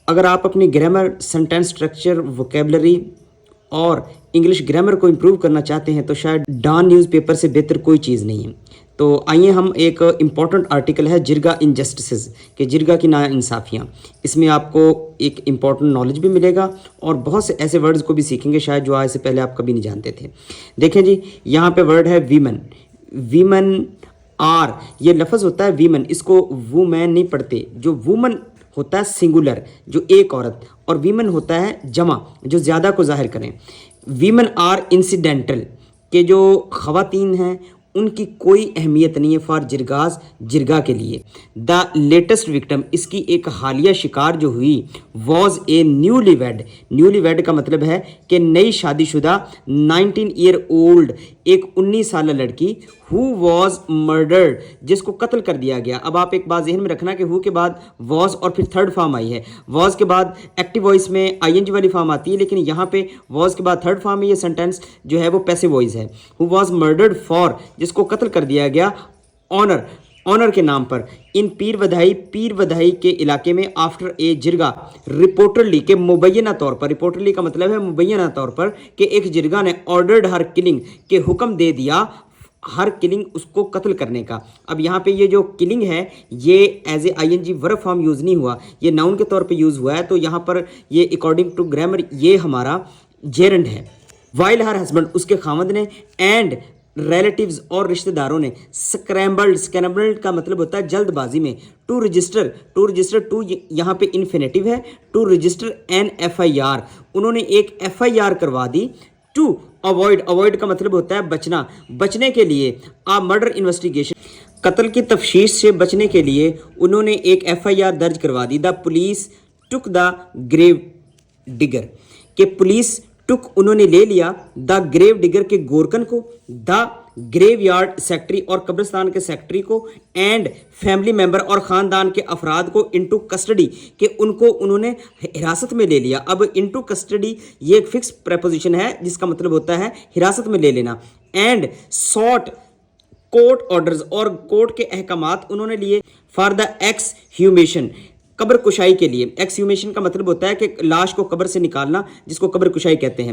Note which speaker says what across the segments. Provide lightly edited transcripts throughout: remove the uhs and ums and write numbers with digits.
Speaker 1: اگر آپ اپنی گرامر، سنٹینس اسٹرکچر، ووکیبلری اور انگلش گرامر کو امپروو کرنا چاہتے ہیں تو شاید ڈان نیوز پیپر سے بہتر کوئی چیز نہیں ہے۔ تو آئیے ہم ایک امپورٹنٹ آرٹیکل ہے جرگا انجسٹسز کہ جرگا کی ناانصافیاں، اس میں آپ کو ایک امپورٹنٹ نالج بھی ملے گا اور بہت سے ایسے ورڈز کو بھی سیکھیں گے شاید جو آج سے پہلے آپ کبھی نہیں جانتے تھے۔ دیکھیں جی، یہاں پہ ورڈ ہے ویمن۔ ویمن آر، یہ لفظ ہوتا ہے ویمن، اس کو وومین نہیں پڑھتے۔ جو وومن ہوتا ہے سنگولر جو ایک عورت، اور ویمن ہوتا ہے جمع جو زیادہ کو ظاہر کریں۔ ویمن آر انسیڈنٹل کہ جو خواتین ہیں ان کی کوئی اہمیت نہیں ہے فار جرگاز، جرگا کے لیے۔ دا لیٹسٹ وکٹم، اس کی ایک حالیہ شکار جو ہوئی، was a newlywed. Newlywed کا مطلب ہے کہ نئی شادی شدہ 19 ایئر اولڈ، ایک 19 سالہ لڑکی، ہو واز مرڈرڈ، جس کو قتل کر دیا گیا۔ اب آپ ایک بات ذہن میں رکھنا کہ ہو کے بعد واز اور پھر تھرڈ فارم آئی ہے۔ واز کے بعد ایکٹیو وائس میں آئی این جی والی فارم آتی ہے، لیکن یہاں پہ واز کے بعد تھرڈ فارم میں یہ سینٹینس جو ہے وہ پیسو وائس ہے۔ ہو واز مرڈرڈ فار، جس کو قتل کر دیا گیا آنر، آنر کے نام پر، ان پیر ودھائی، پیر ودھائی کے علاقے میں، آفٹر اے جرگا رپورٹرلی کہ مبینہ طور پر، رپورٹرلی کا مطلب ہے مبینہ طور پر، کہ ایک جرگا نے آرڈرڈ ہر کلنگ کہ حکم دے دیا ہر کلنگ، اس کو قتل کرنے کا۔ اب یہاں پہ یہ جو کلنگ ہے یہ as a I N G ورب فارم یوز نہیں ہوا، یہ ناؤن کے طور پہ یوز ہوا ہے، تو یہاں پر یہ اکارڈنگ ٹو گرامر یہ ہمارا جیرنڈ ہے۔ وائل ہر ہسبینڈ، اس کے خاوند نے، اینڈ ریلیٹیوز اور رشتہ داروں نے، سکریمبلڈ، سکریمبلڈ کا مطلب ہوتا ہے جلد بازی میں، to register, to register, to یہاں پہ انفینیٹیو ہے، to register an F I R, انہوں نے ایک ایف آئی آر کروا دی۔ ٹو اوائڈ، اوائڈ کا مطلب ہوتا ہے بچنا، بچنے کے لیے، مرڈر انویسٹیگیشن، قتل کی تفتیش سے بچنے کے لیے انہوں نے ایک ایف آئی آر درج کروا دی۔ دا پولیس ٹک دا گریو ڈگر، کہ پولیس ٹک انہوں نے لے لیا، دا گریو ڈگر کے گورکن کو، دا گریو یارڈ سیکٹری اور قبرستان کے سیکٹری کو، اینڈ فیملی ممبر اور خاندان کے افراد کو، انٹو کسٹڈی کہ ان کو انہوں نے حراست میں لے لیا۔ اب انٹو کسٹڈی یہ ایک فکس پریپوزیشن ہے جس کا مطلب ہوتا ہے حراست میں لے لینا۔ اینڈ ساٹ کورٹ آرڈرز، اور کورٹ کے احکامات انہوں نے لیے، فار دا ایکس ہیومیشن، قبر کشائی کے لیے۔ ایکس ہیومیشن کا مطلب ہوتا ہے کہ لاش کو قبر سے نکالنا، جس کو قبر کشائی کہتے ہیں۔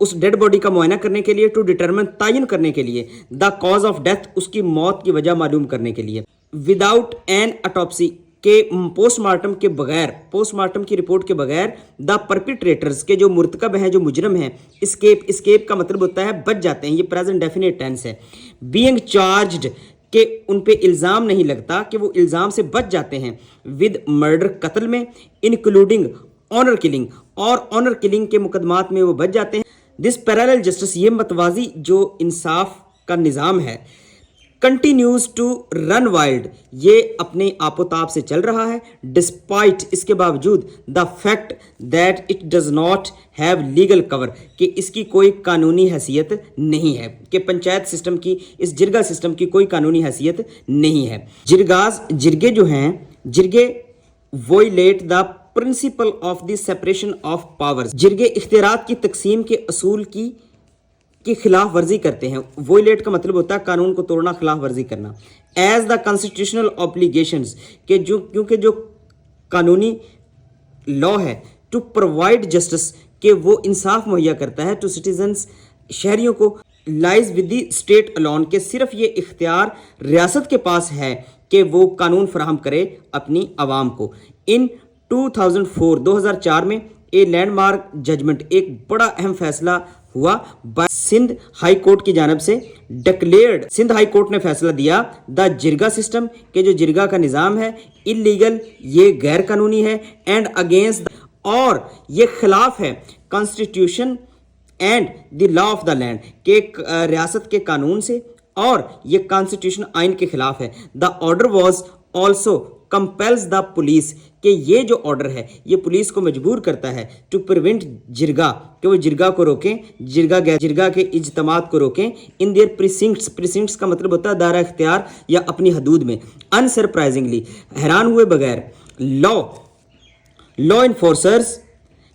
Speaker 1: اس ڈیڈ باڈی کا معائنہ کرنے کے لیے، ٹو ڈیٹرمن، تعین کرنے کے لیے، دا کاز آف ڈیتھ، اس کی موت کی وجہ معلوم کرنے کے لیے، وداؤٹ این اٹاپسی کہ پوسٹ مارٹم کے بغیر، پوسٹ مارٹم کی رپورٹ کے بغیر، دا پرپیٹریٹرز کے جو مرتکب ہیں، جو مجرم ہیں، اسکیپ، اسکیپ کا مطلب ہوتا ہے بچ جاتے ہیں، یہ پریزنٹ ڈیفینیٹ ٹینس ہے۔ بینگ چارجڈ کہ ان پہ الزام نہیں لگتا، کہ وہ الزام سے بچ جاتے ہیں، ود مرڈر، قتل میں، انکلوڈنگ آنر کلنگ، اور آنر کلنگ کے مقدمات میں وہ بچ جاتے ہیں۔ دس پیرالل جسٹس، یہ متوازی جو انصاف کا نظام ہے، کنٹینیوز ٹو رن وائلڈ، یہ اپنے آپ و تاب سے چل رہا ہے، ڈسپائٹ، اس کے باوجود، the fact that it does not have legal cover, کہ اس کی کوئی قانونی حیثیت نہیں ہے، کہ پنچایت سسٹم کی، اس جرگا سسٹم کی کوئی قانونی حیثیت نہیں ہے۔ جرگاز، جرگے جو ہیں، جرگے violate the principle of the separation of powers, جرگے اختیارات کی تقسیم کے اصول کی خلاف ورزی کرتے ہیں۔ وائلیٹ کا مطلب ہوتا ہے قانون کو توڑنا، خلاف ورزی کرنا۔ ایز دا کانسٹیٹیوشنل اوبلیگیشنز، کہ جو کیونکہ جو قانونی لا ہے، ٹو پرووائڈ جسٹس کہ وہ انصاف مہیا کرتا ہے، ٹو سٹیزنز، شہریوں کو، lies with the state alone کہ صرف یہ اختیار ریاست کے پاس ہے کہ وہ قانون فراہم کرے اپنی عوام کو۔ ان 2004 میں اے لینڈ مارک ججمنٹ، ایک بڑا اہم فیصلہ ہوا، سندھ ہائی کورٹ کی جانب سے ڈکلیئرڈ، سندھ ہائی کورٹ نے فیصلہ دیا، دا جرگا سسٹم کہ جو جرگا کا نظام ہے، انلیگل، یہ غیر قانونی ہے، اینڈ اگینسٹ، اور یہ خلاف ہے، constitution and the law of the land کہ ریاست کے قانون سے، اور یہ کانسٹیٹیوشن آئین کے خلاف ہے۔ The order was also compels the police کہ یہ جو آرڈر ہے یہ پولیس کو مجبور کرتا ہے، ٹو پریونٹ جرگا کہ وہ جرگا کو روکیں، جرگا کے اجتماعات کو روکیں، ان دیئر پریسنکٹس، پریسنکٹس کا مطلب ہوتا ہے دائرہ اختیار یا اپنی حدود میں۔ انسرپرائزنگلی، حیران ہوئے بغیر، لا انفورسرز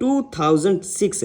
Speaker 1: 2006